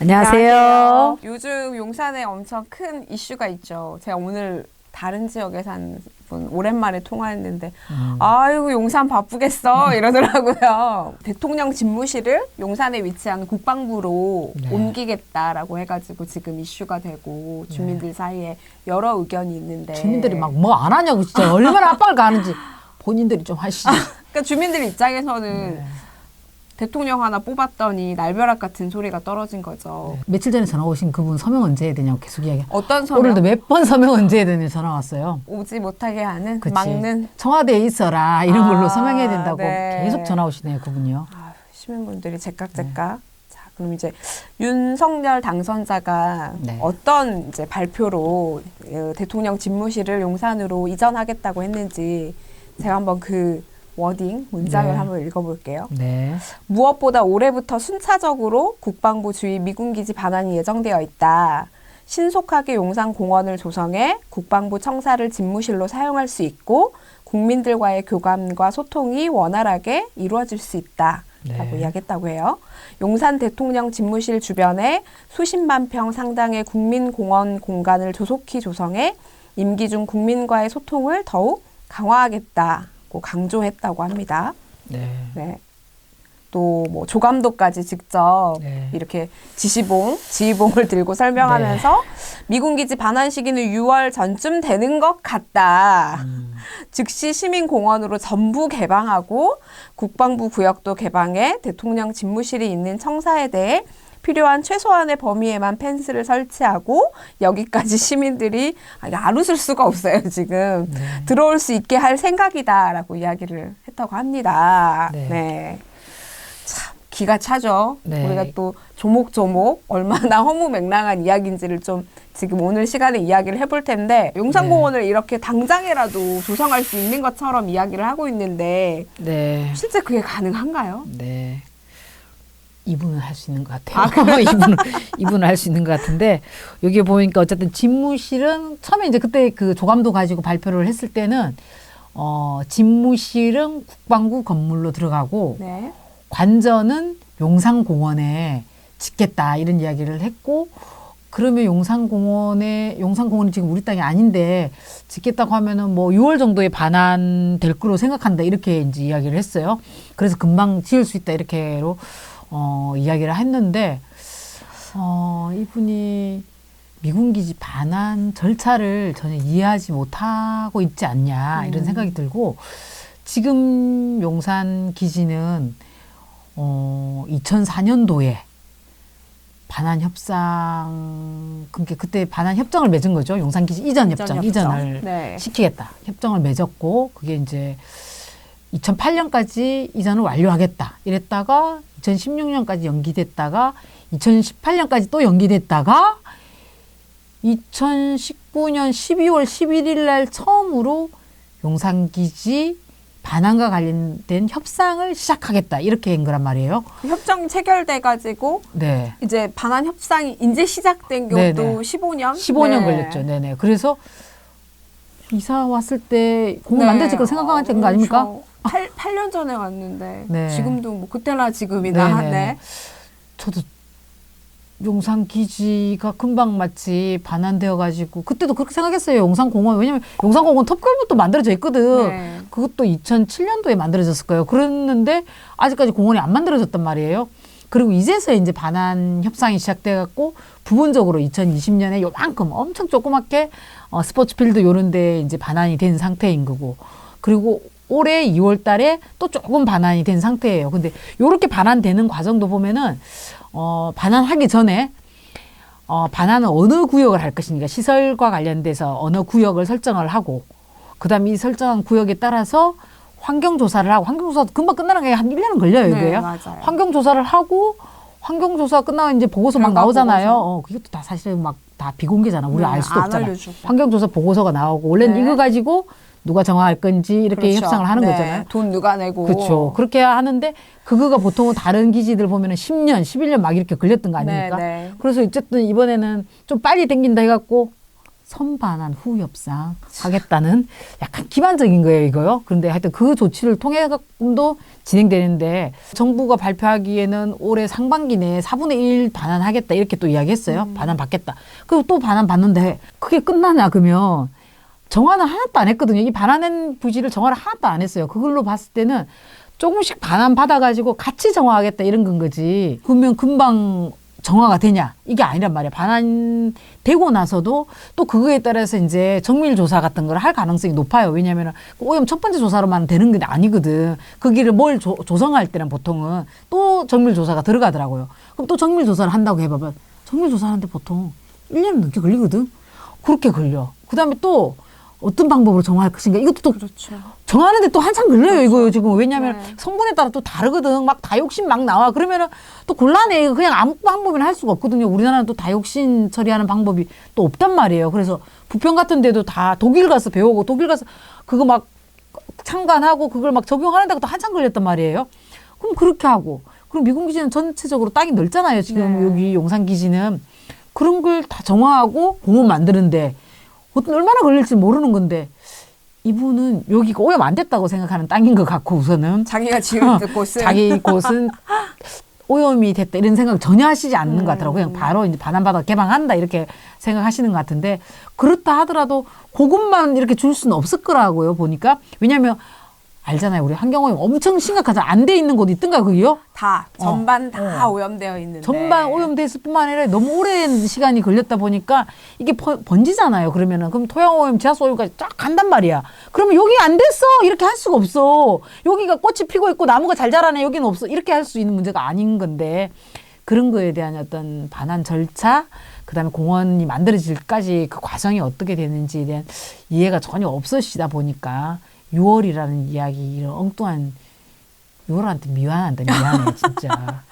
안녕하세요. 요즘 용산에 엄청 큰 이슈가 있죠. 제가 오늘 다른 지역에 사는 분 오랜만에 통화했는데 아이고 용산 바쁘겠어 이러더라고요. 대통령 집무실을 용산에 위치한 국방부로 옮기겠다라고 해가지고 지금 이슈가 되고 주민들 사이에 여러 의견이 있는데 주민들이 막 뭐 안 하냐고 진짜 얼마나 압박을 가하는지 본인들이 좀 하시죠. 그러니까 주민들 입장에서는 대통령 하나 뽑았더니 날벼락 같은 소리가 떨어진 거죠. 며칠 전에 전화 오신 그분 서명 언제 해야 되냐고 계속 이야기. 어떤 서명? 오늘도 몇 번 서명 언제 해야 되냐고 전화 왔어요. 오지 못하게 하는? 그치. 막는? 청와대에 있어라 이런 걸로 서명해야 된다고 네. 계속 전화 오시네요 그분요. 시민분들이 제깍제깍. 자, 그럼 이제 윤석열 당선자가 어떤 이제 발표로 대통령 집무실을 용산으로 이전하겠다고 했는지 제가 한번 그 워딩, 문장을 한번 읽어볼게요. 무엇보다 올해부터 순차적으로 국방부 주위 미군기지 반환이 예정되어 있다. 신속하게 용산공원을 조성해 국방부 청사를 집무실로 사용할 수 있고 국민들과의 교감과 소통이 원활하게 이루어질 수 있다. 라고 이야기했다고 해요. 용산 대통령 집무실 주변에 수십만 평 상당의 국민공원 공간을 조속히 조성해 임기 중 국민과의 소통을 더욱 강화하겠다. 강조했다고 합니다. 네. 또 뭐 조감독까지 직접 이렇게 지휘봉을 들고 설명하면서 미군기지 반환 시기는 6월 전쯤 되는 것 같다. 즉시 시민공원으로 전부 개방하고 국방부 구역도 개방해 대통령 집무실이 있는 청사에 대해 필요한 최소한의 범위에만 펜스를 설치하고 여기까지 시민들이 안 웃을 수가 없어요. 지금 들어올 수 있게 할 생각이다라고 이야기를 했다고 합니다. 참 기가 차죠. 우리가 또 조목조목 얼마나 허무맹랑한 이야기인지를 좀 지금 오늘 시간에 이야기를 해볼 텐데 용산공원을 이렇게 당장이라도 조성할 수 있는 것처럼 이야기를 하고 있는데 실제 그게 가능한가요? 이분은 할 수 있는 것 같아요. 이분은 할 수 있는 것 같은데 여기 보니까 어쨌든 집무실은 처음에 이제 그때 그 조감도 가지고 발표를 했을 때는 집무실은 국방부 건물로 들어가고 관전은 용산공원에 짓겠다 이런 이야기를 했고 그러면 용산공원이 지금 우리 땅이 아닌데 짓겠다고 하면은 뭐 6월 정도에 반환될 거로 생각한다 이렇게 이제 이야기를 했어요. 그래서 금방 지을 수 있다 이렇게로 이야기를 했는데 이분이 미군기지 반환 절차를 전혀 이해하지 못하고 있지 않냐 이런 생각이 들고 지금 용산기지는 2004년도에 반환 협상 그때 반환 협정을 맺은 거죠. 용산기지 이전 협정 이전을 시키겠다. 협정을 맺었고 그게 이제 2008년까지 이전을 완료하겠다. 이랬다가 2016년까지 연기됐다가 2018년까지 또 연기됐다가 2019년 12월 11일 날 처음으로 용산기지 반환과 관련된 협상을 시작하겠다. 이렇게 한 거란 말이에요. 협정 체결돼가지고 이제 반환 협상이 이제 시작된 것도 15년? 15년 걸렸죠. 그래서 이사 왔을 때 공원 만들어질 거 생각하는 거 아닙니까? 8년 전에 왔는데 지금도 뭐 그때나 지금이나 저도 용산기지가 금방 마치 반환되어가지고 그때도 그렇게 생각했어요. 용산공원. 왜냐면 용산공원 톱골부터 만들어져 있거든. 그것도 2007년도에 만들어졌을 거예요. 그랬는데 아직까지 공원이 안 만들어졌단 말이에요. 그리고 이제서야 이제 반환 협상이 시작돼갖고 부분적으로 2020년에 요만큼 엄청 조그맣게 스포츠필드 요런 데 이제 반환이 된 상태인 거고 그리고 올해 2월 달에 또 조금 반환이 된 상태예요. 근데 요렇게 반환되는 과정도 보면은 반환하기 전에 반환은 어느 구역을 할 것인가 시설과 관련돼서 어느 구역을 설정을 하고 그다음에 이 설정한 구역에 따라서 환경조사를 하고 환경조사도 금방 끝나는 게 한 1년은 걸려요. 이거예요. 환경조사를 하고 환경조사 끝나면 이제 보고서 막 나오잖아요. 그것도 다 사실은 막 다 비공개잖아. 우리가 알 수도 없잖아. 환경조사 보고서가 나오고 원래는 이거 가지고 누가 정할 건지 이렇게 협상을 하는 거잖아요. 돈 누가 내고. 그렇죠. 그렇게 하는데 그거가 보통은 다른 기지들 보면은 10년, 11년 막 이렇게 걸렸던 거 아닙니까? 그래서 어쨌든 이번에는 좀 빨리 땡긴다 해갖고 선반환 후 협상 하겠다는 약간 기반적인 거예요, 이거요. 그런데 하여튼 그 조치를 통해서도 진행되는데 정부가 발표하기에는 올해 상반기 내에 4분의 1 반환하겠다 이렇게 또 이야기했어요. 반환 받겠다. 그리고 또 반환 받는데 그게 끝나냐 그러면 정화는 하나도 안 했거든요. 이 반환한 부지를 정화를 하나도 안 했어요. 그걸로 봤을 때는 조금씩 반환 받아가지고 같이 정화하겠다 이런 건 거지. 그러면 금방 정화가 되냐? 이게 아니란 말이야. 반환되고 나서도 또 그거에 따라서 이제 정밀 조사 같은 걸 할 가능성이 높아요. 왜냐하면 오염 첫 번째 조사로만 되는 게 아니거든. 거기를 뭘 조성할 때는 보통은 또 정밀 조사가 들어가더라고요. 그럼 또 정밀 조사를 한다고 해봐봐. 정밀 조사하는데 보통 1년 넘게 걸리거든. 그렇게 걸려. 그 다음에 또 어떤 방법으로 정화할 것인가. 이것도 또 그렇죠. 정하는데 또 한참 걸려요, 그렇죠. 이거 지금. 왜냐하면 네. 성분에 따라 또 다르거든. 막 다육신 막 나와. 그러면은 또 곤란해. 이거 그냥 아무 방법이나 할 수가 없거든요. 우리나라는 또 다육신 처리하는 방법이 또 없단 말이에요. 그래서 부평 같은 데도 다 독일 가서 배우고 독일 가서 그거 막 참관하고 그걸 막 적용하는데도 또 한참 걸렸단 말이에요. 그럼 그렇게 하고. 그럼 미군 기지는 전체적으로 땅이 넓잖아요. 지금 네. 여기 용산 기지는. 그런 걸 다 정화하고 공원 만드는데 얼마나 걸릴지 모르는 건데 이분은 여기가 오염 안 됐다고 생각하는 땅인 것 같고 우선은 자기가 지은 곳은 자기 곳은 오염이 됐다 이런 생각 전혀 하시지 않는 것 같더라고요. 그냥 바로 이제 반환받아 개방한다 이렇게 생각하시는 것 같은데 그렇다 하더라도 그것만 이렇게 줄 수는 없을 거라고요. 보니까. 왜냐하면 알잖아요. 우리 환경오염 엄청 심각하잖아요. 안 돼 있는 곳 있던가 그게요? 다 전반 다 오염되어 있는데 전반 오염됐을 뿐만 아니라 너무 오랜 시간이 걸렸다 보니까 이게 번지잖아요. 그러면은 그럼 토양오염, 지하수오염까지 쫙 간단 말이야. 그러면 여기 안 됐어 이렇게 할 수가 없어. 여기가 꽃이 피고 있고 나무가 잘 자라네 여기는 없어 이렇게 할 수 있는 문제가 아닌 건데 그런 거에 대한 어떤 반환 절차 그다음에 공원이 만들어질까지 그 과정이 어떻게 되는지에 대한 이해가 전혀 없으시다 보니까 6월이라는 이야기 이런 엉뚱한 6월한테 미안한데 미안해 진짜.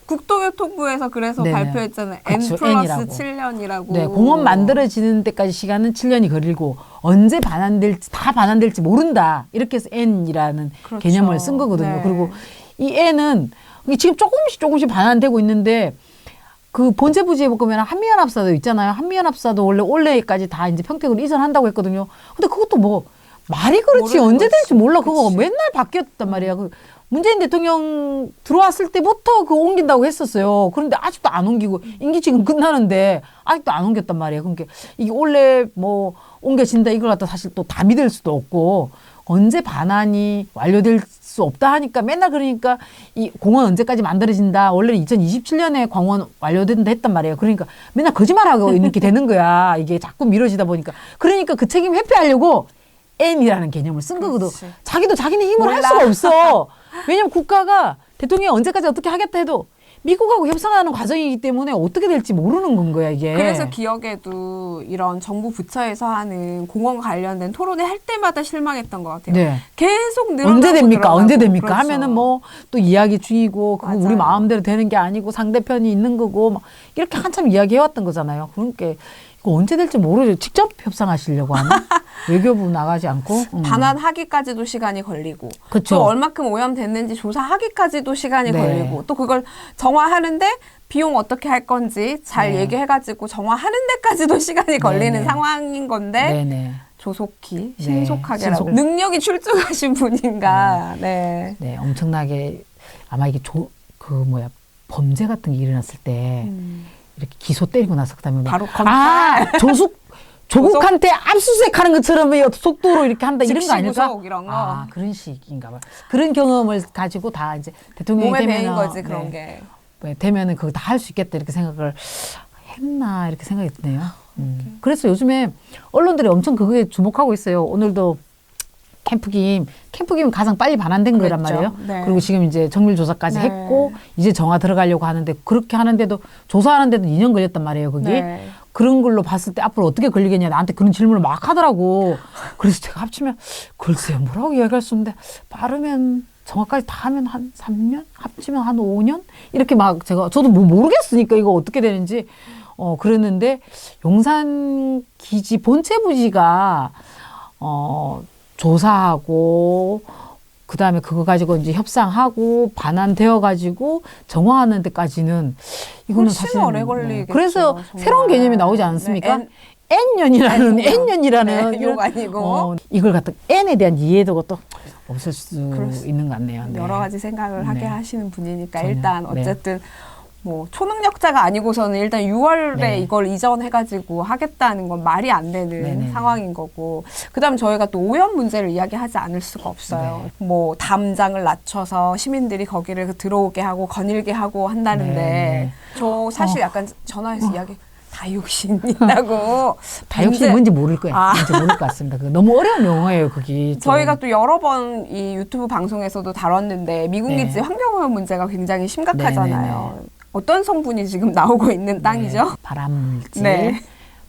국토교통부에서 그래서 네네. 발표했잖아요. 그렇죠. N+7 N이라고. 년이라고. 네, 공원 만들어지는 데까지 시간은 7년이 걸리고 언제 반환될지 다 반환될지 모른다. 이렇게 해서 N이라는 그렇죠. 개념을 쓴 거거든요. 네. 그리고 이 N은 지금 조금씩 반환되고 있는데 그 본체 부지에 보면 한미연합사도 있잖아요. 한미연합사도 원래 올해까지 다 이제 평택으로 이전한다고 했거든요. 근데 그것도 뭐 말이 그렇지 언제 거지. 될지 몰라. 그거 그치. 맨날 바뀌었단 말이야. 그 문재인 대통령 들어왔을 때부터 그거 옮긴다고 했었어요. 그런데 아직도 안 옮기고 임기 지금 끝나는데 아직도 안 옮겼단 말이에요. 그러니까 이게 원래 뭐 옮겨진다 이걸 갖다 사실 또 다 믿을 수도 없고 언제 반환이 완료될 수 없다 하니까 맨날 그러니까 이 공원 언제까지 만들어진다. 원래는 2027년에 공원 완료된다 했단 말이에요. 그러니까 맨날 거짓말하고 이렇게 되는 거야. 이게 자꾸 미뤄지다 보니까. 그러니까 그 책임 회피하려고 N이라는 개념을 쓴 거거든. 그렇지. 자기도 자기네 힘을 할 몰라. 수가 없어. 왜냐면 국가가 대통령이 언제까지 어떻게 하겠다 해도 미국하고 협상하는 과정이기 때문에 어떻게 될지 모르는 건 거야, 이게. 그래서 기억에도 이런 정부 부처에서 하는 공원 관련된 토론회 할 때마다 실망했던 것 같아요. 네. 계속 늘어나고 언제 됩니까? 늘어나고. 언제 됩니까? 그렇죠. 하면은 뭐 또 이야기 중이고 그거 우리 맞아요. 마음대로 되는 게 아니고 상대편이 있는 거고 막 이렇게 한참 이야기해왔던 거잖아요. 그러니까 이거 언제 될지 모르죠. 직접 협상하시려고 하나? 외교부 나가지 않고? 반환하기까지도 시간이 걸리고 그쵸. 또 얼마큼 오염됐는지 조사하기까지도 시간이 네. 걸리고 또 그걸 정화하는데 비용 어떻게 할 건지 잘 네. 얘기해가지고 정화하는 데까지도 시간이 걸리는 네네. 상황인 건데 네네. 조속히 네. 신속하게라고 신속. 능력이 출중하신 분인가. 네. 네, 엄청나게 아마 이게 범죄 같은 게 일어났을 때 이렇게 기소 때리고 나서 그다음에 막 바로 검찰. 조국한테 압수수색하는 것처럼 왜 속도로 이렇게 한다 이런 거 즉시 아닐까? 구속 이런 거. 아, 그런 식인가 봐. 그런 경험을 가지고 다 이제 대통령이 몸에 되면 배인 거지 그런 게. 되면은 그거 다 할 수 있겠다 이렇게 생각을 했나 이렇게 생각이 드네요. 그래서 요즘에 언론들이 엄청 그거에 주목하고 있어요. 오늘도 캠프김이 가장 빨리 반환된 거란 그랬죠. 말이에요. 네. 그리고 지금 이제 정밀 조사까지 네. 했고 이제 정화 들어가려고 하는데 그렇게 하는데도 조사하는데도 2년 걸렸단 말이에요. 그게 네. 그런 걸로 봤을 때 앞으로 어떻게 걸리겠냐 나한테 그런 질문을 막 하더라고. 그래서 제가 합치면 글쎄요 뭐라고 이야기할 수 없는데 빠르면 정화까지 다 하면 한 3년 합치면 한 5년 이렇게 막 저도 뭐 모르겠으니까 이거 어떻게 되는지 그랬는데 용산 기지 본체 부지가 조사하고 그다음에 그거 가지고 이제 협상하고 반환되어 가지고 정화하는 데까지는 이거는 훨씬 사실 오래 걸리겠죠, 그래서 정말. 새로운 개념이 나오지 않습니까? 네, N년이라는 N년이라는 욕 아니고 이걸 갖다 N에 대한 이해도가 또 없을 수 있는 것 같네요. 네. 여러 가지 생각을 하게 하시는 분이니까 전혀. 일단 어쨌든 뭐 초능력자가 아니고서는 일단 6월에 이걸 이전해가지고 하겠다는 건 말이 안 되는 상황인 거고, 그다음 저희가 또 오염 문제를 이야기하지 않을 수가 없어요. 뭐 담장을 낮춰서 시민들이 거기를 들어오게 하고 거닐게 하고 한다는데 저 사실 약간 전화해서 이야기 다육신 있다고. 다육신이 뭔지 모를 거예요. 뭔지 모를 것 같습니다. 너무 어려운 용어예요, 그게. 저희가 또 여러 번 이 유튜브 방송에서도 다뤘는데 미군기지 환경오염 문제가 굉장히 심각하잖아요. 어떤 성분이 지금 나오고 있는 땅이죠? 발암물질.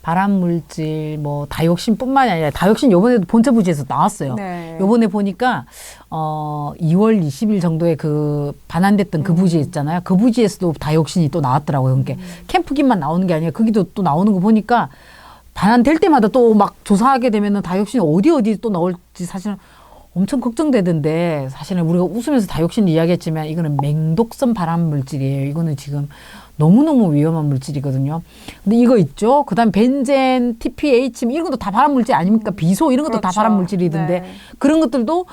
발암물질, 뭐 다육신뿐만이 아니라 다육신 요번에도 본체 부지에서 나왔어요. 요번에 보니까 2월 20일 정도에 그 반환됐던 그 부지 있잖아요. 그 부지에서도 다육신이 또 나왔더라고요. 그러니까 캠프기만 나오는 게 아니라 거기도 또 나오는 거 보니까 반환될 때마다 또 막 조사하게 되면은 다육신이 어디 또 나올지 사실은 엄청 걱정되던데, 사실은 우리가 웃으면서 다육신 이야기했지만 이거는 맹독성 발암물질이에요. 이거는 지금 너무너무 위험한 물질이거든요. 근데 이거 있죠. 그다음 벤젠, TPH 이런 것도 다 발암물질 아닙니까? 비소 이런 것도 다 발암물질이던데 그런 것들도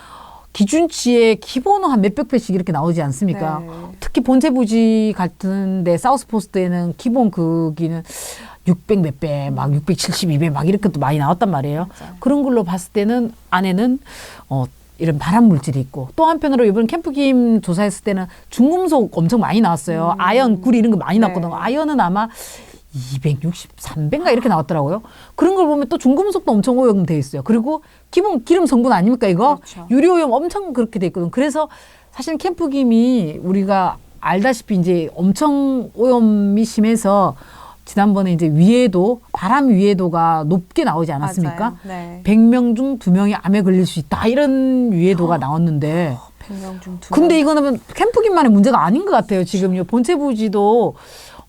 기준치에 기본은 한 몇백 배씩 이렇게 나오지 않습니까? 특히 본체 부지 같은데 사우스포스트에는 기본 크기는 600 몇 배, 막 672배 막 이렇게 또 많이 나왔단 말이에요. 그런 걸로 봤을 때는 안에는 이런 발암 물질이 있고, 또 한편으로 이번 캠프김 조사했을 때는 중금속 엄청 많이 나왔어요. 아연, 구리 이런 거 많이 나왔거든요. 아연은 아마 263배인가 이렇게 나왔더라고요. 그런 걸 보면 또 중금속도 엄청 오염돼 있어요. 그리고 기본 기름 성분 아닙니까 이거? 유리오염 엄청 그렇게 돼 있거든요. 그래서 사실 캠프김이 우리가 알다시피 이제 엄청 오염이 심해서 지난번에 이제 위해도, 바람 위해도가 높게 나오지 않았습니까? 100명 중 2명이 암에 걸릴 수 있다 이런 위해도가 나왔는데 100명 중 2명. 근데 이거는 캠프김만의 문제가 아닌 것 같아요. 지금 본체 부지도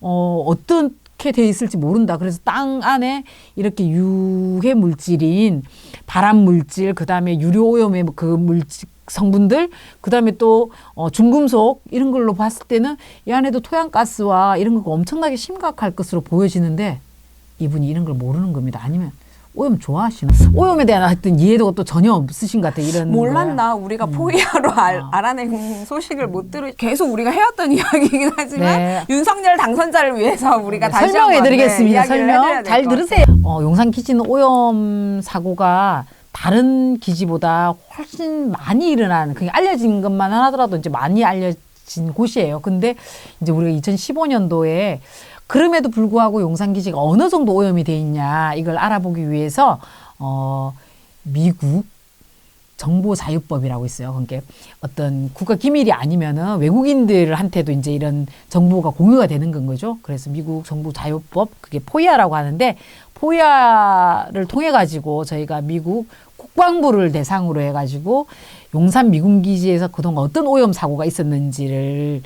어떻게 돼 있을지 모른다. 그래서 땅 안에 이렇게 유해 물질인 발암 물질, 그다음에 유료 오염의 그 물질 성분들, 그다음에 또 중금속 이런 걸로 봤을 때는 이 안에도 토양가스와 이런 거가 엄청나게 심각할 것으로 보여지는데 이분이 이런 걸 모르는 겁니다. 아니면 오염 좋아하시나? 오염에 대한 하여튼 이해도가 또 전혀 없으신 것 같아요. 이런 몰랐나? 우리가 포이아로 알아낸 소식을 못 들으, 계속 우리가 해왔던 이야기이긴 하지만 윤석열 당선자를 위해서 우리가 다시 설명해드리겠습니다. 설명 잘 들으세요. 용산 기지는 오염 사고가 다른 기지보다 훨씬 많이 일어난, 그게 알려진 것만 하더라도 이제 많이 알려진 곳이에요. 근데 이제 우리가 2015년도에 그럼에도 불구하고 용산 기지가 어느 정도 오염이 돼 있냐 이걸 알아보기 위해서 미국 정보자유법이라고 있어요. 그러니까 어떤 국가 기밀이 아니면은 외국인들한테도 이제 이런 정보가 공유가 되는 건 거죠. 그래서 미국 정보자유법, 그게 포이아라고 하는데, 포이아를 통해 가지고 저희가 미국 국방부를 대상으로 해가지고 용산 미군기지에서 그동안 어떤 오염 사고가 있었는지를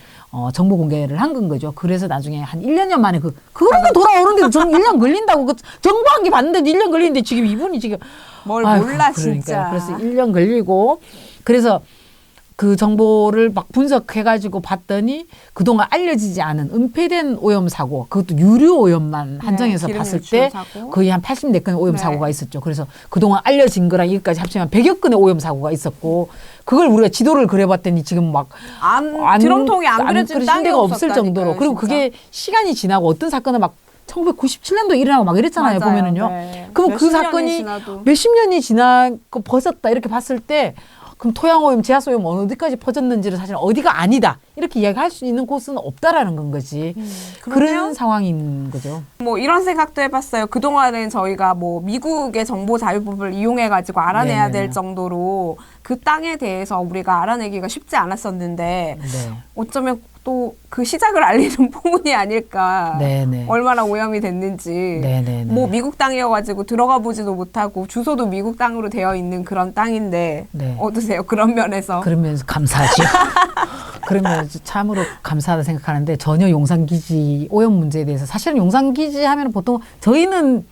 정보 공개를 한 건 거죠. 그래서 나중에 한 1년 만에 그거는 돌아오는데도 1년 걸린다고, 정보한 게 봤는데도 1년 걸리는데 지금 이분이 지금 뭘 몰라 진짜. 그래서 1년 걸리고, 그래서 그 정보를 막 분석해가지고 봤더니 그동안 알려지지 않은 은폐된 오염 사고, 그것도 유류 오염만 한정해서 봤을 때 사고. 거의 한 84건의 오염 사고가 있었죠. 그래서 그동안 알려진 거랑 이것까지 합치면 100여 건의 오염 사고가 있었고, 그걸 우리가 지도를 그려봤더니 지금 막 드럼통이 안 그려진 땅이 데가 없을 정도로. 그리고 진짜. 그게 시간이 지나고 어떤 사건은 막 1997년도 일어나고 막 이랬잖아요. 맞아요. 보면은요. 네. 그럼 그 사건이 몇십 년이 지나고 벗었다 이렇게 봤을 때, 그럼 토양오염, 지하수오염 어디까지 퍼졌는지를 사실 어디가 아니다 이렇게 이야기할 수 있는 곳은 없다라는 건 거지. 그런 상황인 거죠. 뭐 이런 생각도 해봤어요. 그동안은 저희가 뭐 미국의 정보자유법을 이용해가지고 알아내야 될 정도로 그 땅에 대해서 우리가 알아내기가 쉽지 않았었는데 어쩌면 또 그 시작을 알리는 포문이 아닐까. 얼마나 오염이 됐는지. 뭐 미국 땅이어가지고 들어가 보지도 못하고 주소도 미국 땅으로 되어 있는 그런 땅인데 어떠세요? 그런 면에서. 그러면서 감사하죠. 그러면 참으로 감사하다 생각하는데, 전혀 용산기지 오염 문제에 대해서, 사실은 용산기지 하면 보통 저희는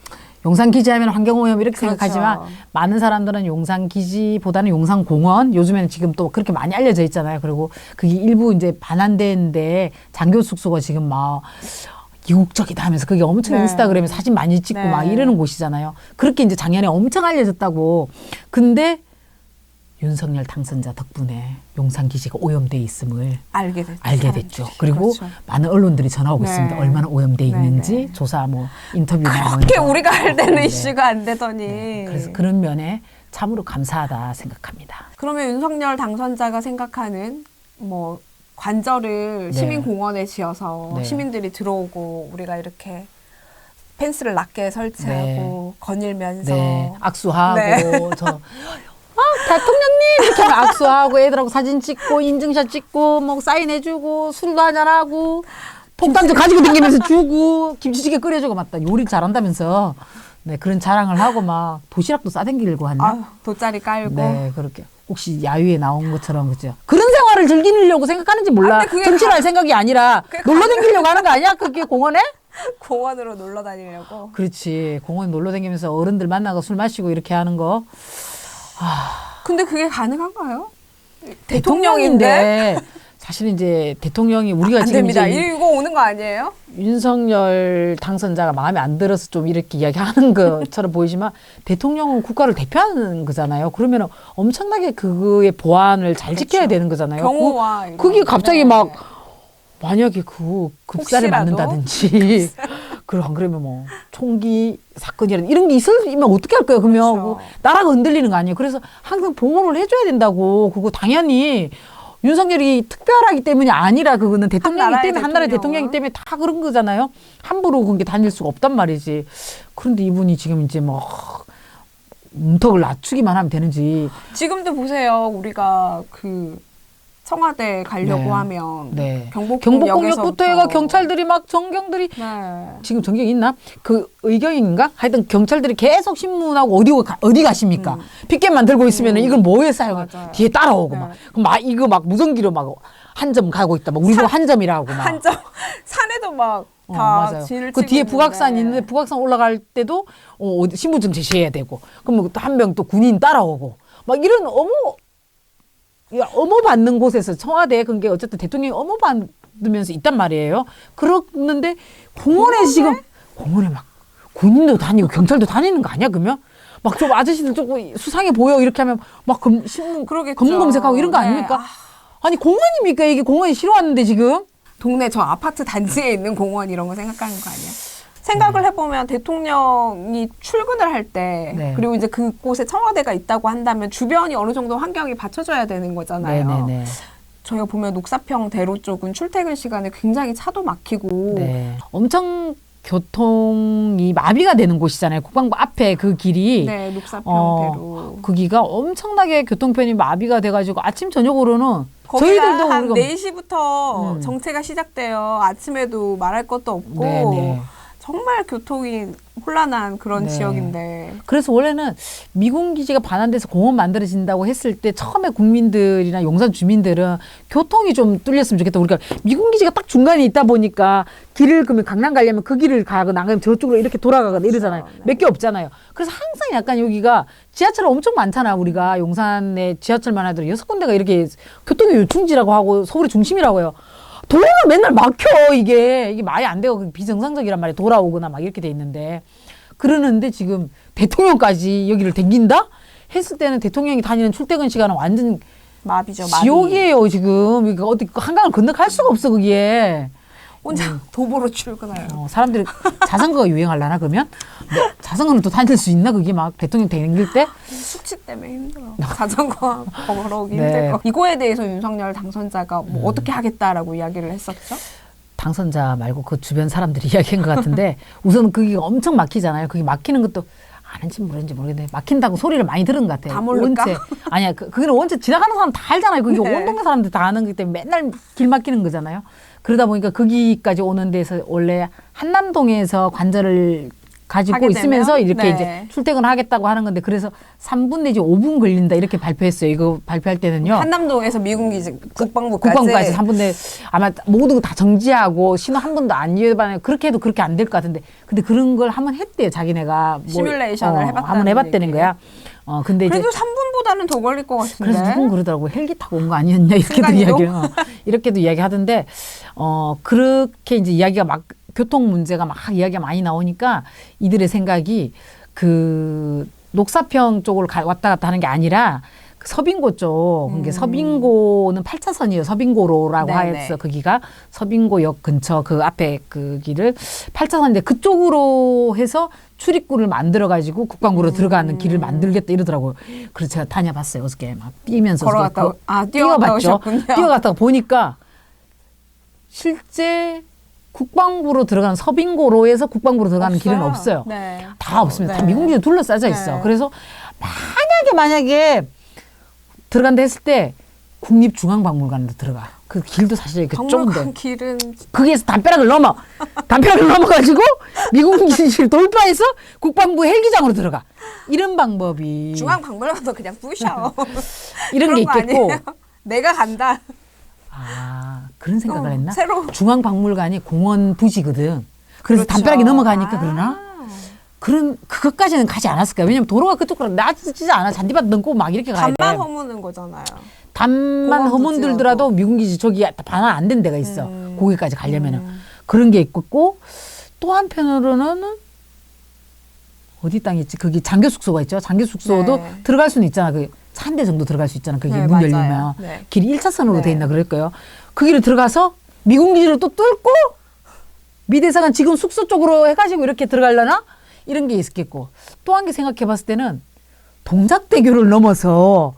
용산기지 하면 환경오염 이렇게 생각하지만 많은 사람들은 용산기지보다는 용산공원, 요즘에는 지금 또 그렇게 많이 알려져 있잖아요. 그리고 그게 일부 이제 반환되는데 장교 숙소가 지금 막 이국적이다 하면서 그게 엄청 네. 인스타그램에 사진 많이 찍고 네. 막 이러는 곳이잖아요. 그렇게 이제 작년에 엄청 알려졌다고. 근데 윤석열 당선자 덕분에 용산기지가 오염돼 있음을 알게 됐죠. 알게 됐죠. 그리고 그렇죠. 많은 언론들이 전화 오고 네. 있습니다. 얼마나 오염돼 네, 있는지 네. 조사 뭐 인터뷰나 그렇게 뭐 우리가 할 때는 네. 이슈가 안 되더니. 네. 그래서 그런 면에 참으로 감사하다 생각합니다. 그러면 윤석열 당선자가 생각하는 뭐 관절을 네. 시민공원에 지어서 네. 시민들이 들어오고 우리가 이렇게 펜스를 낮게 설치하고 네. 거닐면서 네. 악수하고 네. 저 대통령님 이렇게 하면 악수하고 애들하고 사진 찍고 인증샷 찍고 뭐 사인해주고 술도 한잔하고 폭탄도 가지고 다니면서 주고 김치찌개 끓여주고 맞다 요리 잘한다면서 네 그런 자랑을 하고 막 도시락도 싸댕기려고 하네. 아유, 돗자리 깔고 네 그렇게 혹시 야유에 나온 것처럼 그죠? 그런 생활을 즐기려고 생각하는지 몰라. 근데 그게 정치를 할 생각이 아니라 그게 놀러 다니려고 하는 거 아니야? 그게 공원에? 공원으로 놀러 다니려고. 그렇지. 공원 놀러 다니면서 어른들 만나고 술 마시고 이렇게 하는 거. 근데 그게 가능한가요? 대통령인데 사실은 이제 대통령이 우리가 안 지금 됩니다. 이제 이거 오는 거 아니에요? 윤석열 당선자가 마음에 안 들어서 좀 이렇게 이야기하는 것처럼 보이지만 대통령은 국가를 대표하는 거잖아요. 그러면 엄청나게 그거의 보안을 잘 지켜야 되는 거잖아요. 경호와 이런 그게 갑자기 네. 막 만약에 그 급사를 혹시라도? 맞는다든지 안 그러면 뭐 총기 사건이라든 이런 게 있으면 어떻게 할 거예요? 그러면 그렇죠. 나라가 흔들리는 거 아니에요? 그래서 항상 보호를 해줘야 된다고. 그거 당연히 윤석열이 특별하기 때문이 아니라 그거는 대통령이기 때문에 한 나라의 대통령이기 때문에 다 그런 거잖아요. 함부로 그게 다닐 수가 없단 말이지. 그런데 이분이 지금 이제 막 문턱을 낮추기만 하면 되는지. 지금도 보세요. 우리가 그 청와대 가려고 네. 하면 네. 경복궁역에서부터 경복궁역부터 해가 경찰들이 막 정경들이 네. 지금 전경 있나? 그 의경인가? 하여튼 경찰들이 계속 신문하고 어디 가십니까? 픽켓만 들고 있으면 이걸 뭐에 사용해? 맞아요. 뒤에 따라오고 네. 막. 그럼 막 이거 막 무전기로 막 한 점 가고 있다. 막 우리 보고 한 점이라고 막. 한점 산에도 막 다 맞아요. 진을 그 뒤에 치고 북악산 있는데. 있는데 북악산 올라갈 때도 신분증 제시해야 되고. 그럼 또 한 명 또 군인 따라오고. 막 이런 어머 받는 곳에서 청와대 그게 어쨌든 대통령이 어머 받으면서 있단 말이에요. 그러는데 공원에 막 군인도 다니고 경찰도 다니는 거 아니야 그러면? 막 좀 아저씨들 조금 수상해 보여 이렇게 하면 막 신문 그러겠죠. 검문 검색하고 이런 거 네. 아닙니까? 아니 공원입니까 이게 공원이 싫어하는데 지금? 동네 저 아파트 단지에 있는 공원 이런 거 생각하는 거 아니야? 생각을 해보면 대통령이 출근을 할 때 네. 그리고 이제 그곳에 청와대가 있다고 한다면 주변이 어느 정도 환경이 받쳐줘야 되는 거잖아요. 네네네. 저희가 보면 녹사평 대로 쪽은 출퇴근 시간에 굉장히 차도 막히고 네. 엄청 교통이 마비가 되는 곳이잖아요. 국방부 앞에 그 길이. 네, 녹사평 대로 거기가 엄청나게 교통편이 마비가 돼가지고 아침 저녁으로는 거기가 저희들도 한 우리가 4시부터 정체가 시작돼요. 아침에도 말할 것도 없고 네네. 정말 교통이 혼란한 그런 네. 지역인데 그래서 원래는 미군 기지가 반환돼서 공원 만들어진다고 했을 때 처음에 국민들이나 용산 주민들은 교통이 좀 뚫렸으면 좋겠다. 우리가 미군 기지가 딱 중간에 있다 보니까 길을 그러면 강남 가려면 그 길을 가거나 아니면 저쪽으로 이렇게 돌아가거나 이러잖아요. 네. 몇 개 없잖아요. 그래서 항상 약간 여기가 지하철 엄청 많잖아. 우리가 용산에 지하철만 하더라도 6군데가 이렇게 교통의 요충지라고 하고 서울의 중심이라고 해요. 도로가 맨날 막혀 이게 말이 안 되고 비정상적이란 말이에요. 돌아오거나 막 이렇게 돼 있는데 그러는데 지금 대통령까지 여기를 댕긴다 했을 때는 대통령이 다니는 출퇴근 시간은 완전 마비죠. 마비. 지옥이에요 지금. 이거 어디 한강을 건너갈 수가 없어 그게. 혼자 도보로 출근해요. 사람들이 자전거가 유행하려나 그러면? 네, 자전거는 또 다닐 수 있나 그게 막 대통령 댕길 때? 숙취 때문에 힘들어. 자전거 걸어오기 네. 힘들 거. 이거에 대해서 윤석열 당선자가 뭐 어떻게 하겠다라고 이야기를 했었죠? 당선자 말고 그 주변 사람들이 이야기한 것 같은데 우선 그게 엄청 막히잖아요. 그게 막히는 것도 아는지 모르겠는데 막힌다고 소리를 많이 들은 것 같아요. 다 모를까? 원체 아니야 그거는 원체 지나가는 사람 다 알잖아요. 그게 네. 온 동네 사람들 다 아는 거기 때문에 맨날 길 막히는 거잖아요. 그러다 보니까 거기까지 오는 데서 원래 한남동에서 관절을 가지고 하게 있으면서 되면? 이렇게 네. 이제 출퇴근을 하겠다고 하는 건데 그래서 3분 내지 5분 걸린다 이렇게 발표했어요. 이거 발표할 때는요. 한남동에서 미군기지 국방부까지. 국방부까지 3분 내 아마 모든 거 다 정지하고 신호 한 번도 안 위반해 그렇게 해도 그렇게 안 될 것 같은데 근데 그런 걸 한번 했대요. 자기네가 시뮬레이션을 해봤다는 한번 해봤다는 얘기. 거야. 근데 이제 그래도 3분보다는 더 걸릴 것 같은데. 그래서 누군 그러더라고 헬기 타고 온 거 아니었냐 이렇게도 순간이동? 이야기를 이렇게도 이야기하던데 그렇게 이제 이야기가 막 교통 문제가 막 이야기가 많이 나오니까 이들의 생각이 그 녹사평 쪽으로 왔다 갔다 하는 게 아니라 그 서빙고 쪽, 그게 서빙고는 8차선이에요. 서빙고로라고 해서 거기가 서빙고역 근처 그 앞에 그 길을 8차선인데 그쪽으로 해서 출입구를 만들어가지고 국방부로 들어가는 길을 만들겠다 이러더라고요. 그래서 제가 다녀봤어요. 어저께 막 뛰면서. 걸어갔다, 뛰어봤죠. 오셨군요. 뛰어갔다가 보니까 실제 국방부로 들어가는 서빙고로에서 국방부로 들어가는 없어요. 길은 없어요. 네. 다 없습니다. 네. 다 미군기지 둘러싸여 있어. 네. 그래서 만약에 들어간다 했을 때 국립중앙박물관으로 들어가. 그 길도 사실 그 좁은데. 박물관 길은 거기에서 담벼락을 넘어가지고 미군기지를 돌파해서 국방부 헬기장으로 들어가. 이런 방법이. 중앙박물관도 그냥 부셔. 이런 게 그런 거 있겠고. 아니에요? 내가 간다. 아, 그런 생각을 했나? 새로. 중앙박물관이 공원 부지거든. 그래서 그렇죠. 담벼락이 넘어가니까 그러나? 그것까지는 가지 않았을까요? 왜냐면 도로가 그쪽으로 나지지 않아. 잔디밭 넘고 막 이렇게 가야 돼. 담만 허무는 거잖아요. 담만 허문들더라도 미군기지 저기 반환 안 된 데가 있어. 거기까지 가려면은. 그런 게 있고, 또 한편으로는 어디 땅이 있지? 거기 장교 숙소가 있죠. 장교 숙소도 네. 들어갈 수는 있잖아. 그 한 대 정도 들어갈 수 있잖아. 그게 네, 문 맞아요. 열리면. 네. 길이 1차선으로 네. 돼 있나 그럴 거예요. 그 길을 들어가서 미군기지를 또 뚫고 미대사관 지금 숙소 쪽으로 해가지고 이렇게 들어가려나? 이런 게 있겠고. 또 한 개 생각해 봤을 때는 동작대교를 넘어서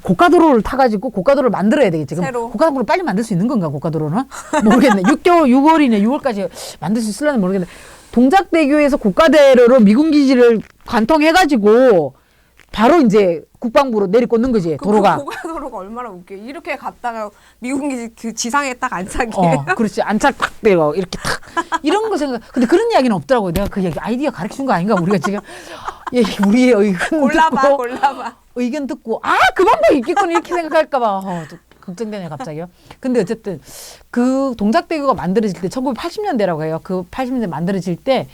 고가도로를 타가지고 고가도로를 만들어야 되겠지. 그럼 새로. 고가도로를 빨리 만들 수 있는 건가, 고가도로는? 모르겠네. 6월이네. 6월까지 만들 수 있을려나 모르겠네. 동작대교에서 고가도로로 미군기지를 관통해가지고 바로 이제 국방부로 내리꽂는 거지, 도로가. 고가도로가 얼마나 웃겨. 이렇게 갔다가 미군기지 그 지상에 딱 안착이. 그렇지. 안착 탁 되고, 이렇게 탁. 이런 거 생각, 근데 그런 이야기는 없더라고요. 내가 그 얘기, 아이디어 가르쳐 준 거 아닌가, 우리가 지금. 예, 우리의 의견 골라봐. 의견 듣고, 그 방법이 있겠구나, 이렇게 생각할까봐. 또 걱정되네, 갑자기요. 근데 어쨌든, 그 동작대교가 만들어질 때, 1980년대라고 해요. 그 80년대 만들어질 때,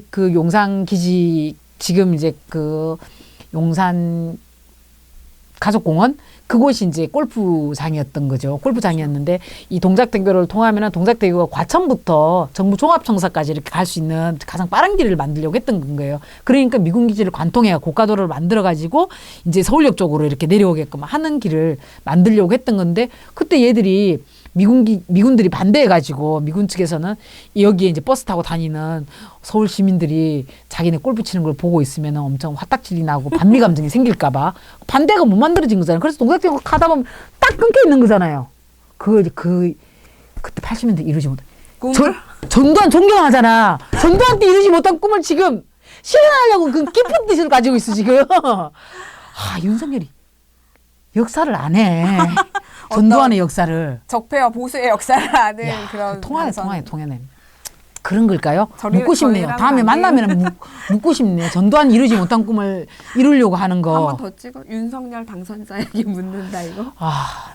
그 용산기지, 지금 이제 그 용산 가족공원? 그곳이 이제 골프장이었던 거죠. 골프장이었는데 이 동작대교를 통하면은 동작대교가 과천부터 정부 종합청사까지 이렇게 갈 수 있는 가장 빠른 길을 만들려고 했던 거예요. 그러니까 미군기지를 관통해 고가도로를 만들어 가지고 이제 서울역 쪽으로 이렇게 내려오게끔 하는 길을 만들려고 했던 건데 그때 얘들이 미군들이 반대해가지고 미군 측에서는 여기에 이제 버스 타고 다니는 서울 시민들이 자기네 골프 치는 걸 보고 있으면 엄청 화딱질이 나고 반미 감정이 생길까봐 반대가 못 만들어진 거잖아요. 그래서 동작대교 가다 보면 딱 끊겨 있는 거잖아요. 그때 80년대 이루지 못한 전두환 존경하잖아. 전두환 때 이루지 못한 꿈을 지금 실현하려고 그 깊은 뜻을 가지고 있어 지금. 윤석열이 역사를 안 해. 전두환의 역사를. 적폐와 보수의 역사를 아는 그런. 통하네. 그런 걸까요? 저리, 묻고 싶네요. 다음에 만나면 묻고 싶네요. 전두환 이루지 못한 꿈을 이루려고 하는 거. 한 번 더 찍어. 윤석열 당선자에게 묻는다 이거.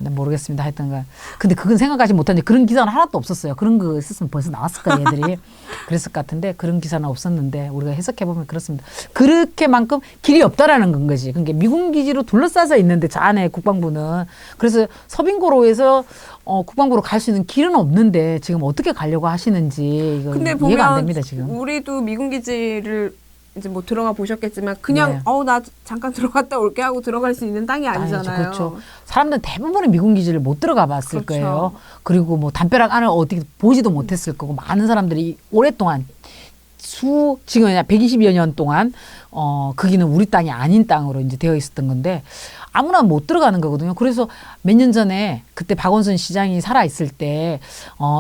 네, 모르겠습니다. 하여튼간. 근데 그건 생각하지 못한데 그런 기사는 하나도 없었어요. 그런 거 있었으면 벌써 나왔을 거예요, 얘들이. 그랬을 것 같은데 그런 기사는 없었는데 우리가 해석해보면 그렇습니다. 그렇게만큼 길이 없다라는 건 거지. 그러니까 미군 기지로 둘러싸여 있는데 저 안에 국방부는. 그래서 서빙고로에서 국방부로 갈 수 있는 길은 없는데 지금 어떻게 가려고 하시는지 이거 근데 이해가 안 보면 됩니다, 지금. 우리도 미군 기지를 이제 뭐 들어가 보셨겠지만 그냥 네. 나 잠깐 들어갔다 올게 하고 들어갈 수 있는 땅이 아니잖아요. 그렇죠. 사람들은 대부분의 미군 기지를 못 들어가 봤을 그렇죠. 거예요. 그리고 뭐 담벼락 안을 어떻게 보지도 못했을 거고 많은 사람들이 오랫동안 지금 120여 년 동안 거기는 우리 땅이 아닌 땅으로 이제 되어 있었던 건데 아무나 못 들어가는 거거든요. 그래서 몇 년 전에 그때 박원순 시장이 살아 있을 때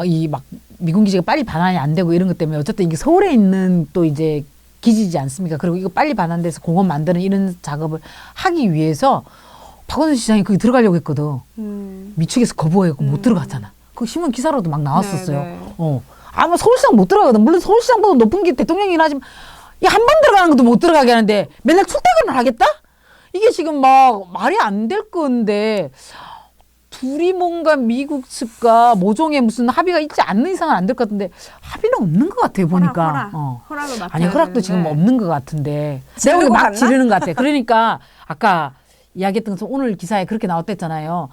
이 막 미군 기지가 빨리 반환이 안 되고 이런 것 때문에 어쨌든 이게 서울에 있는 또 이제 기지지 않습니까? 그리고 이거 빨리 반환돼서 공원 만드는 이런 작업을 하기 위해서 박원순 시장이 거기 들어가려고 했거든. 미축에서 거부하고 못 들어갔잖아. 그 신문 기사로도 막 나왔었어요. 네네. 아마 서울시장 못 들어가거든. 물론 서울시장보다 높은 게 대통령이긴 하지만 한 번 들어가는 것도 못 들어가게 하는데 맨날 출퇴근을 하겠다? 이게 지금 막 말이 안 될 건데 둘이 뭔가 미국 측과 모종의 무슨 합의가 있지 않는 이상은 안 될 것 같은데 합의는 없는 것 같아요. 보니까. 허락을 맡아야 아니 허락도 되는데. 지금 없는 것 같은데 지르고 내가 막 갔나? 지르는 것 같아. 그러니까 아까 이야기했던 것처럼 오늘 기사에 그렇게 나왔댔잖아요.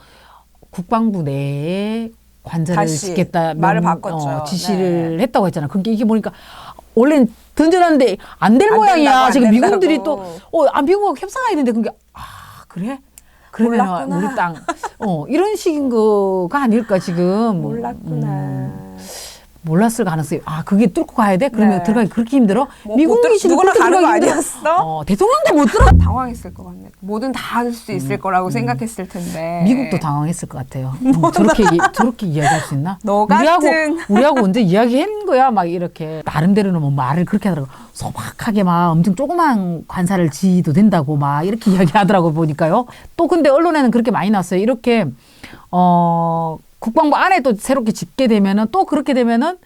국방부 내에 관절을 다시 짓겠다 말을 바꿨죠. 지시를 했다고 했잖아. 그게 이게 보니까 원래는 던져놨는데 안 될 모양이야. 지금 미군들이 또 미국하고 협상하는데 그게 그래? 그러면 몰랐구나. 우리 땅 이런 식인 거가 아닐까 지금. 몰랐구나. 몰랐을 가능성이 그게 뚫고 가야 돼? 그러면 네. 들어가기 그렇게 힘들어? 뭐 미국 기지는 누구나 그렇게 가는 거 들어가기 아니었어? 대통령도 못 들어. 당황했을 것 같네. 뭐든 다 할 수 있을 거라고 생각했을 텐데. 미국도 당황했을 것 같아요. 저렇게 이야기할 수 있나? 너 같은. 우리하고 언제 이야기한 거야? 막 이렇게 나름대로는 뭐 말을 그렇게 하더라고. 소박하게 막 엄청 조그만 관사를 지도 된다고 막 이렇게 이야기하더라고 보니까요. 또 근데 언론에는 그렇게 많이 났어요. 이렇게 국방부 안에 또 새롭게 짓게 되면은 또 그렇게 되면은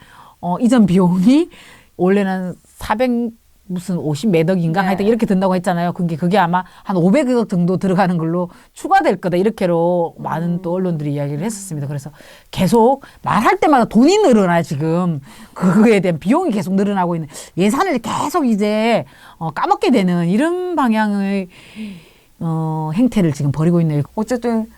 이전 비용이 원래는 50 몇 억인가 네. 하여튼 이렇게 든다고 했잖아요. 그게 아마 한 500억 정도 들어가는 걸로 추가될 거다. 이렇게로 많은 또 언론들이 이야기를 했었습니다. 그래서 계속 말할 때마다 돈이 늘어나 지금 그거에 대한 비용이 계속 늘어나고 있는 예산을 계속 이제 까먹게 되는 이런 방향의 행태를 지금 벌이고 있네요. 어쨌든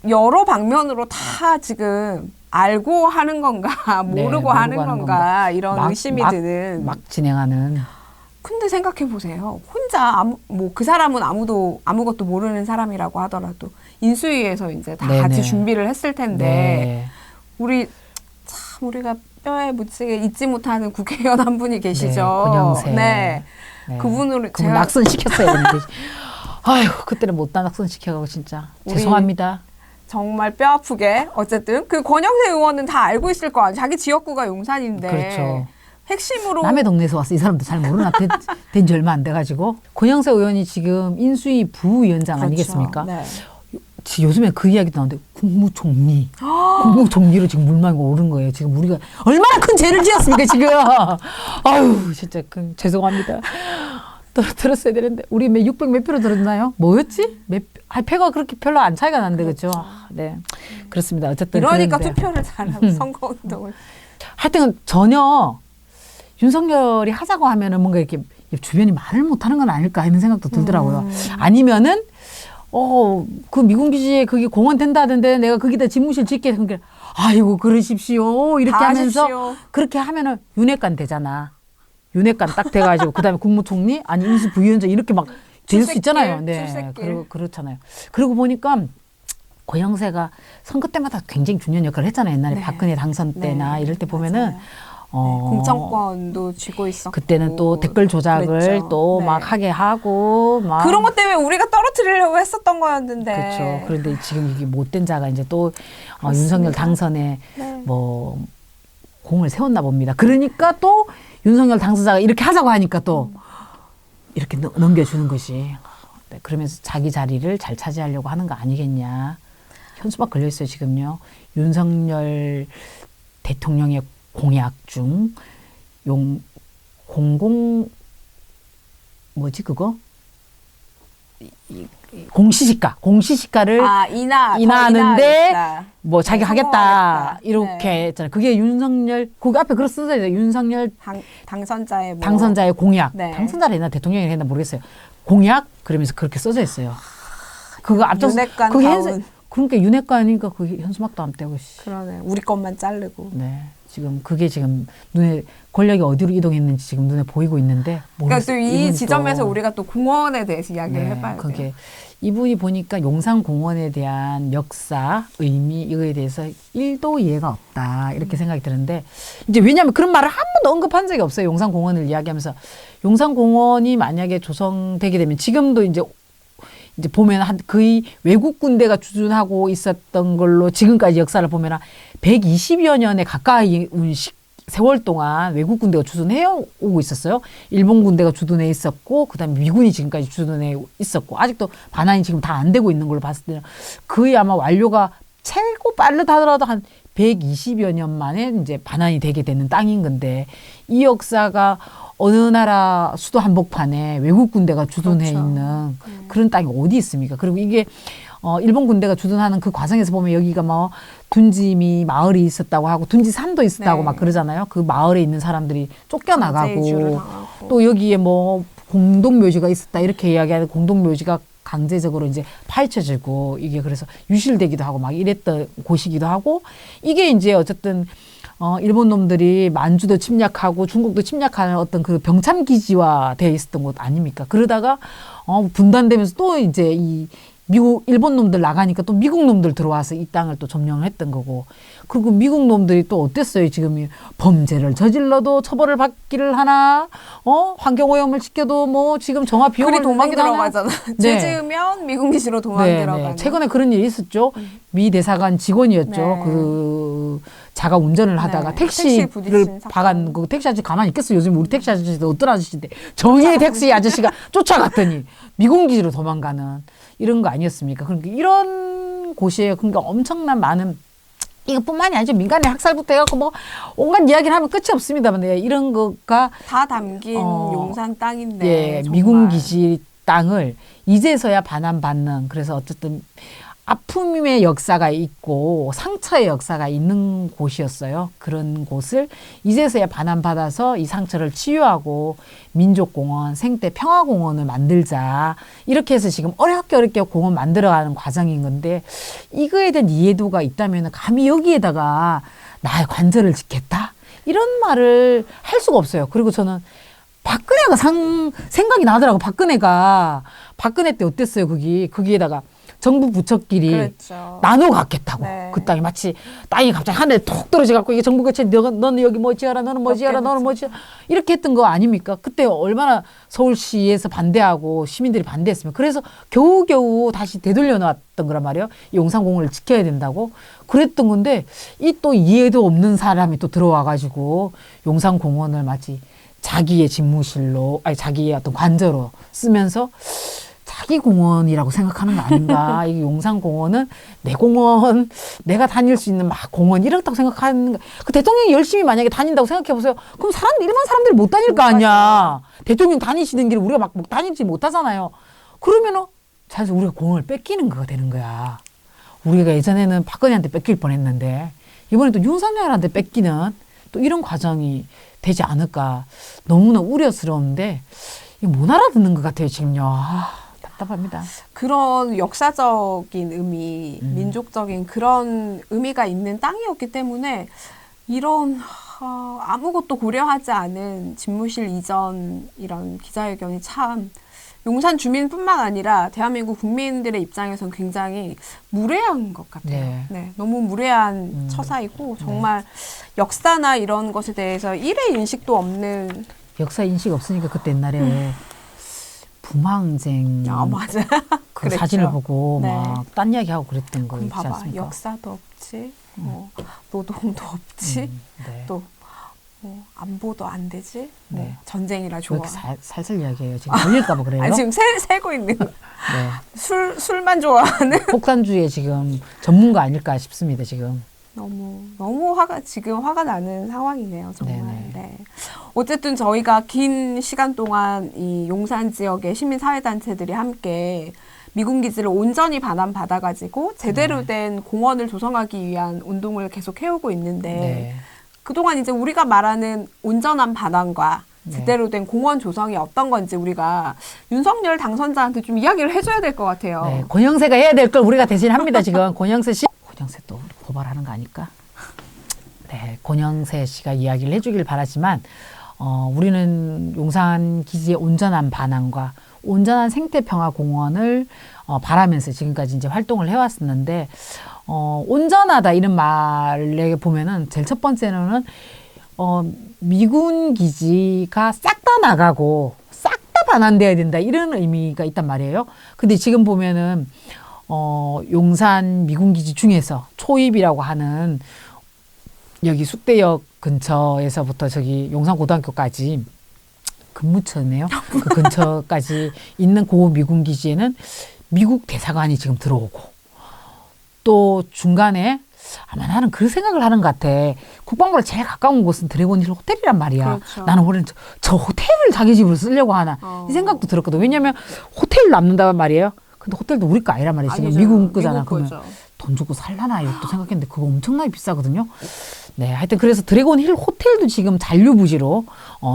여러 방면으로 다 지금 알고 하는 건가 모르고 하는 건가 이런 의심이 드는. 막 진행하는. 근데 생각해 보세요. 혼자 그 사람은 아무것도 모르는 사람이라고 하더라도 인수위에서 이제 다 네네. 같이 준비를 했을 텐데 네. 우리가 뼈에 묻히게 잊지 못하는 국회의원 한 분이 계시죠. 네, 권영세. 네. 네. 그분을 그분 낙선시켰어야 되는데. 아휴, 그때는 못다 낙선시켜가고 진짜. 죄송합니다. 정말 뼈 아프게 어쨌든 그 권영세 의원은 다 알고 있을 거 아니에요. 자기 지역구가 용산인데. 그렇죠. 핵심으로 남의 동네에서 왔어. 이 사람도 잘 모르나 된 지 얼마 안 돼가지고. 권영세 의원이 지금 인수위 부위원장 그렇죠. 아니겠습니까? 네. 요즘에 그 이야기도 나오는데 국무총리. 국무총리로 지금 물망고 오른 거예요. 지금 우리가 얼마나 큰 죄를 지었습니까 지금. 아유 진짜 죄송합니다. 들었어야 되는데 우리 600 몇 표로 들었나요? 뭐였지? 표가 그렇게 별로 안 차이가 난데 그렇죠? 네, 그렇습니다. 어쨌든 이러니까 그런데. 투표를 잘하고 선거운동을 하여튼 전혀 윤석열이 하자고 하면은 뭔가 이렇게 주변이 말을 못하는 건 아닐까 하는 생각도 들더라고요. 아니면은 그 미군 기지에 그게 공원 된다던데 내가 거기다 집무실 짓게 그러니까 아이고 그러십시오 이렇게 하면서 하십시오. 그렇게 하면은 윤핵관 되잖아. 윤핵관 딱 돼가지고 그다음에 국무총리 아니 인수부위원장 이렇게 막 될 수 있잖아요. 네, 그렇잖아요. 그리고 보니까 고영세가 선거 때마다 굉장히 중요한 역할을 했잖아요. 옛날에 네. 박근혜 당선 때나 이럴 때 보면은 공천권도 쥐고 있었고 그때는 또 댓글 조작을 그랬죠. 또 막 네. 하게 하고 막 그런 것 때문에 우리가 떨어뜨리려고 했었던 거였는데 그렇죠. 그런데 지금 이게 못된 자가 이제 또 그렇습니다. 윤석열 당선에 네. 뭐 공을 세웠나 봅니다. 그러니까 또 윤석열 당선자가 이렇게 하자고 하니까 또 이렇게 넘겨주는 것이 네, 그러면서 자기 자리를 잘 차지하려고 하는 거 아니겠냐. 현수막 걸려 있어요 지금요. 윤석열 대통령의 공약 중 뭐지 그거? 공시지가를 인하하는데 뭐 자기 하겠다 이렇게 했잖아요. 그게 윤석열 거기 앞에 그렇게 써져 있어요. 윤석열 당선자의 공약. 네. 당선자를 했나 대통령이 했나 모르겠어요. 공약 그러면서 그렇게 써져 있어요. 그거 앞서서 그러니까 윤핵관이니까 그 현수막도 안 떼고. 그러네. 우리 것만 자르고. 네. 지금 그게 지금 눈에 권력이 어디로 이동했는지 지금 눈에 보이고 있는데. 그러니까 또 이 지점에서 우리가 또 공원에 대해서 이야기를 해봐야 돼요. 그게 이분이 보니까 용산공원에 대한 역사, 의미 이거에 대해서 1도 이해가 없다 이렇게 생각이 드는데 이제 왜냐하면 그런 말을 한 번도 언급한 적이 없어요. 용산공원을 이야기하면서 용산공원이 만약에 조성되게 되면 지금도 이제 보면 거의 외국 군대가 주둔하고 있었던 걸로 지금까지 역사를 보면 120여 년에 가까이 세월 동안 외국 군대가 주둔해 오고 있었어요. 일본 군대가 주둔해 있었고 그다음에 미군이 지금까지 주둔해 있었고 아직도 반환이 지금 다 안 되고 있는 걸로 봤을 때는 거의 아마 완료가 최고 빠르다더라도 한 120여 년 만에 이제 반환이 되게 되는 땅인 건데 이 역사가 어느 나라 수도 한복판에 외국 군대가 주둔해 있는 그런 땅이 어디 있습니까? 그리고 이게 일본 군대가 주둔하는 그 과정에서 보면 여기가 뭐 둔지미 마을이 있었다고 하고 둔지산도 있었다고 막 그러잖아요. 그 마을에 있는 사람들이 쫓겨나가고 또 여기에 뭐 공동묘지가 있었다 이렇게 이야기하는 공동묘지가 강제적으로 이제 파헤쳐지고 이게 그래서 유실되기도 하고 막 이랬던 곳이기도 하고 이게 이제 어쨌든 일본 놈들이 만주도 침략하고 중국도 침략하는 어떤 그 병참 기지화 되어 있었던 곳 아닙니까? 그러다가 분단되면서 또 이제 이 미국, 일본 놈들 나가니까 또 미국 놈들 들어와서 이 땅을 또 점령을 했던 거고. 그리고 미국 놈들이 또 어땠어요? 지금 범죄를 저질러도 처벌을 받기를 하나, 환경오염을 지켜도 뭐 지금 정화 비용을 도망 들어가잖아. 네. 죄 지으면 미군 기지로 도망 들어가는. 네. 최근에 그런 일이 있었죠. 미 대사관 직원이었죠. 네. 그 자가 운전을 하다가 네. 택시를 박은 그 택시 아저씨 가만히 있겠어요. 요즘 우리 택시 아저씨도 어떤 아저씨인데 정의의 택시 아저씨가 쫓아갔더니 미군 기지로 도망가는 이런 거 아니었습니까? 그러니까 이런 곳이에요. 그러니까 엄청난 많은 이것뿐만이 아니죠. 민간의 학살부터 해갖고 뭐 온갖 이야기를 하면 끝이 없습니다만 이런 거가 다 담긴 용산 땅인데 예, 미군 기지 땅을 이제서야 반환받는 그래서 어쨌든 아픔의 역사가 있고 상처의 역사가 있는 곳이었어요. 그런 곳을 이제서야 반환받아서 이 상처를 치유하고 민족공원, 생태 평화공원을 만들자. 이렇게 해서 지금 어렵게 공원 만들어가는 과정인 건데 이거에 대한 이해도가 있다면 감히 여기에다가 나의 관절을 짓겠다? 이런 말을 할 수가 없어요. 그리고 저는 박근혜가 생각이 나더라고. 박근혜 때 어땠어요? 거기에다가 정부 부처끼리 그렇죠. 나눠 갖겠다고. 네. 그 땅이 마치 땅이 갑자기 하늘에 톡 떨어져 갖고 이게 정부 부처 너는 여기 뭐 지어라 너는 뭐 지어라 너는 뭐 지어라 이렇게 했던 거 아닙니까? 그때 얼마나 서울시에서 반대하고 시민들이 반대했으면 그래서 겨우겨우 다시 되돌려 놨던 거란 말이에요. 용산공원을 지켜야 된다고 그랬던 건데 이 또 이해도 없는 사람이 또 들어와 가지고 용산공원을 마치 자기의 집무실로 아니 자기의 어떤 관저로 쓰면서 자기 공원이라고 생각하는 거 아닌가. 이 용산공원은 내 공원, 내가 다닐 수 있는 막 공원 이렇다고 생각하는 거. 그 대통령이 열심히 만약에 다닌다고 생각해 보세요. 그럼 일반 사람들이 못 다닐 거 아니야. 대통령 다니시는 길을 우리가 막 다니지 못하잖아요. 그러면은 사실 우리가 공원을 뺏기는 거가 되는 거야. 우리가 예전에는 박근혜한테 뺏길 뻔했는데 이번에 또 윤석열한테 뺏기는 또 이런 과정이 되지 않을까. 너무나 우려스러운데 이거 못 알아듣는 것 같아요 지금요. 답답합니다. 그런 역사적인 의미, 민족적인 그런 의미가 있는 땅이었기 때문에 이런 아무것도 고려하지 않은 집무실 이전 이런 기자회견이 참 용산 주민뿐만 아니라 대한민국 국민들의 입장에서는 굉장히 무례한 것 같아요. 네. 네, 너무 무례한 처사이고 정말 역사나 이런 것에 대해서 일의 인식도 없는 역사 인식 없으니까 그때 옛날에 부망쟁 맞아. 그 사진을 보고 네. 막 딴 이야기하고 그랬던 거 있지 봐봐. 않습니까? 역사도 없지, 노동도 없지, 네. 또 안보도 안 되지, 네. 전쟁이라 왜 좋아. 이렇게 살살 이야기해요? 지금 걸릴까 봐 그래요? 아니, 지금 세고 있는 거. 네. 술만 좋아하는. 폭탄주의 지금 전문가 아닐까 싶습니다. 지금. 너무 지금 화가 나는 상황이네요, 정말. 네네. 네. 어쨌든 저희가 긴 시간 동안 이 용산 지역의 시민사회단체들이 함께 미군 기지를 온전히 반환받아가지고 제대로 된 공원을 조성하기 위한 운동을 계속 해오고 있는데 네. 그동안 이제 우리가 말하는 온전한 반환과 네. 제대로 된 공원 조성이 어떤 건지 우리가 윤석열 당선자한테 좀 이야기를 해줘야 될 것 같아요. 네. 권영세가 해야 될 걸 우리가 대신 합니다. 지금 권영세 또 고발하는 거 아닐까? 네, 권영세 씨가 이야기를 해주길 바라지만 우리는 용산 기지의 온전한 반환과 온전한 생태평화공원을 바라면서 지금까지 이제 활동을 해왔었는데 온전하다 이런 말을 보면은 제일 첫 번째로는 미군 기지가 싹 다 나가고 싹 다 반환돼야 된다 이런 의미가 있단 말이에요. 근데 지금 보면은 용산 미군기지 중에서 초입이라고 하는 여기 쑥대역 근처에서부터 저기 용산고등학교까지 근무처네요. 그 근처까지 있는 고 미군기지에는 미국 대사관이 지금 들어오고 또 중간에 아마 나는 그 생각을 하는 것 같아. 국방부랑 제일 가까운 곳은 드래곤힐 호텔이란 말이야. 그렇죠. 나는 원래 저 호텔을 자기 집으로 쓰려고 하나 이 생각도 들었거든. 왜냐하면 호텔 남는단 말이에요. 근데 호텔도 우리 거 아니란 말이에요. 지금 아니죠. 미국 거잖아. 미국 그러면 거죠. 돈 주고 살라나 이렇게 생각했는데 그거 엄청나게 비싸거든요. 네, 하여튼 그래서 드래곤 힐 호텔도 지금 잔류부지로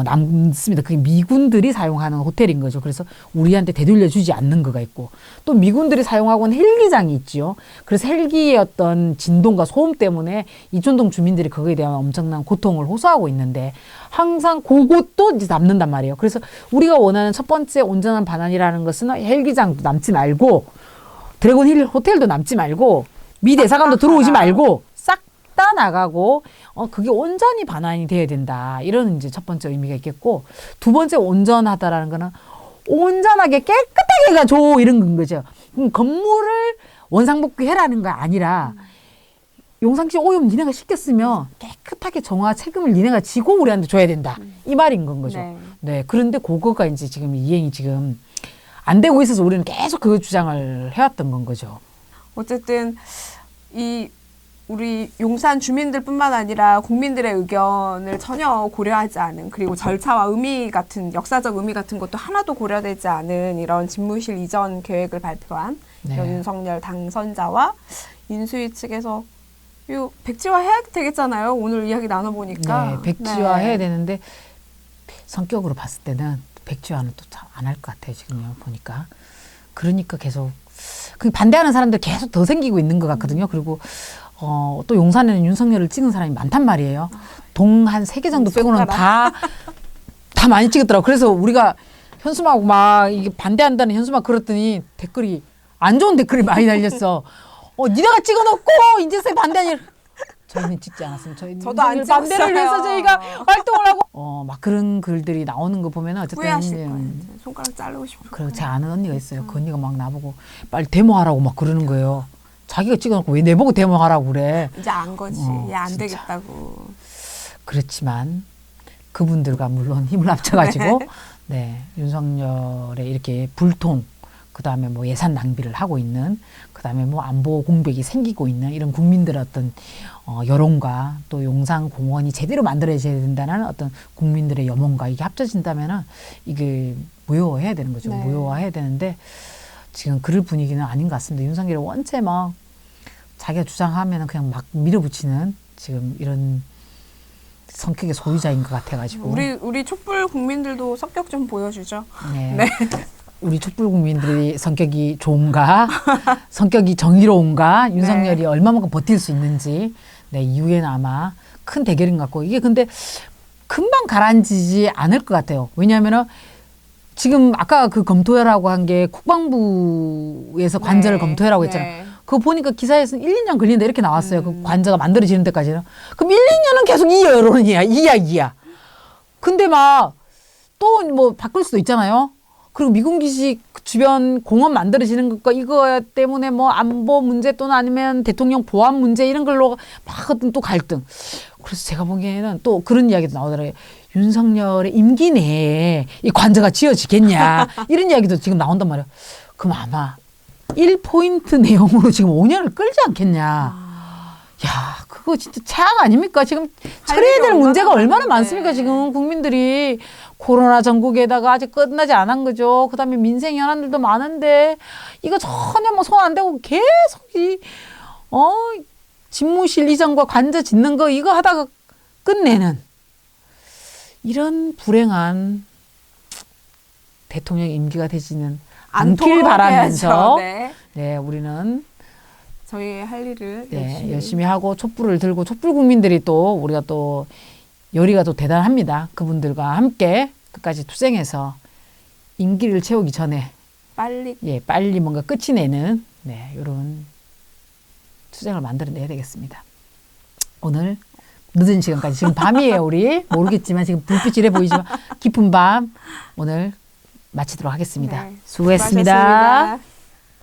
남습니다. 그게 미군들이 사용하는 호텔인 거죠. 그래서 우리한테 되돌려주지 않는 거가 있고 또 미군들이 사용하고 있는 헬기장이 있지요. 그래서 헬기의 어떤 진동과 소음 때문에 이촌동 주민들이 그거에 대한 엄청난 고통을 호소하고 있는데 항상 그것도 이제 남는단 말이에요. 그래서 우리가 원하는 첫 번째 온전한 반환이라는 것은 헬기장도 남지 말고 드래곤 힐 호텔도 남지 말고 미 대사관도 들어오지 말고 싹 다 나가고 그게 온전히 반환이 돼야 된다. 이런 이제 첫 번째 의미가 있겠고 두 번째 온전하다라는 거는 온전하게 깨끗하게 가줘 이런 건 거죠. 건물을 원상복귀해라는 거 아니라 용상시 오염 니네가 시켰으면 깨끗하게 정화 책임을 니네가 지고 우리한테 줘야 된다. 이 말인 건 거죠. 네. 네. 그런데 그거가 이제 지금 이행이 지금 안 되고 있어서 우리는 계속 그 주장을 해왔던 건 거죠. 어쨌든 우리 용산 주민들뿐만 아니라 국민들의 의견을 전혀 고려하지 않은 그리고 절차와 의미 같은 역사적 의미 같은 것도 하나도 고려되지 않은 이런 집무실 이전 계획을 발표한 네. 윤석열 당선자와 인수위 측에서 이거 백지화 해야 되겠잖아요. 오늘 이야기 나눠보니까. 네, 백지화 네. 해야 되는데 성격으로 봤을 때는 백지화는 또 안 할 것 같아요. 지금요 보니까. 그러니까 계속 그 반대하는 사람들 계속 더 생기고 있는 것 같거든요. 그리고 또 용산에는 윤석열을 찍은 사람이 많단 말이에요. 동 한 3개 정도 빼고는 다 많이 찍었더라고. 그래서 우리가 현수막하고 막 이게 반대한다는 현수막 걸었더니 댓글이 안 좋은 댓글이 많이 달렸어. 니네가 찍어놓고 인재세 반대하니 저희는 찍지 않았습니다. 저도 안 찍었어요. 반대를 위해서 저희가 활동을 하고 막 그런 글들이 나오는 거 보면은 어쨌든 후회하실 거예요. 손가락 자르고 싶어요. 그리고 제 아는 언니가 있어요. 그 언니가 막 나보고 빨리 데모하라고 막 그러는 거예요. 자기가 찍어놓고 왜 내보고 데모하라고 그래. 이제 안 거지. 얘 안 진짜. 되겠다고. 그렇지만 그분들과 물론 힘을 합쳐가지고 네, 윤석열의 이렇게 불통 그다음에 뭐 예산 낭비를 하고 있는 그다음에 뭐 안보 공백이 생기고 있는 이런 국민들의 어떤 여론과 또 용산공원이 제대로 만들어져야 된다는 어떤 국민들의 염원과 이게 합쳐진다면은 이게 무효화해야 되는 거죠. 네. 무효화해야 되는데 지금 그럴 분위기는 아닌 것 같습니다. 윤석열이 원체 막 자기가 주장하면은 그냥 막 밀어붙이는 지금 이런 성격의 소유자인 것 같아가지고 우리 촛불 국민들도 성격 좀 보여주죠. 네. 네. 우리 촛불 국민들이 성격이 좋은가, 성격이 정의로운가, 윤석열이 네. 얼마만큼 버틸 수 있는지, 네, 이후에는 아마 큰 대결인 것 같고, 이게 근데 금방 가라앉히지 않을 것 같아요. 왜냐하면은 지금 아까 그 검토해라고 한 게 국방부에서 관저를 네. 검토해라고 했잖아요. 네. 그거 보니까 기사에서는 1, 2년 걸린다 이렇게 나왔어요. 그 관저가 만들어지는 데까지는. 그럼 1, 2년은 계속 이 여론이야. 이 이야기야. 근데 막 또 뭐 바꿀 수도 있잖아요. 그리고 미군기지 주변 공원 만들어지는 것과 이거 때문에 뭐 안보 문제 또는 아니면 대통령 보안 문제 이런 걸로 막 어떤 또 갈등. 그래서 제가 보기에는 또 그런 이야기도 나오더라고요. 윤석열의 임기 내에 이 관저가 지어지겠냐. 이런 이야기도 지금 나온단 말이에요. 그럼 아마 1포인트 내용으로 지금 5년을 끌지 않겠냐. 야, 그거 진짜 최악 아닙니까? 지금 처리해야 될 문제가 얼마나 많습니까? 지금 국민들이 코로나 전국에다가 아직 끝나지 않은 거죠. 그다음에 민생 현안들도 많은데 이거 전혀 뭐 손 안 대고 계속 집무실 이전과 관저 짓는 거 이거 하다가 끝내는 이런 불행한 대통령 임기가 되지는 않길 바라면서 네. 네, 우리는 저희 할 일을 네, 열심히 하고 촛불을 들고 촛불 국민들이 또 우리가 또 열의가 또 대단합니다. 그분들과 함께 끝까지 투쟁해서 임기를 채우기 전에 빨리 뭔가 끝이 내는 네, 이런 투쟁을 만들어내야 되겠습니다. 오늘 늦은 시간까지 지금 밤이에요. 우리 모르겠지만 지금 불빛이 이래 보이지만 깊은 밤 오늘 마치도록 하겠습니다. 네, 수고했습니다. 수고하셨습니다.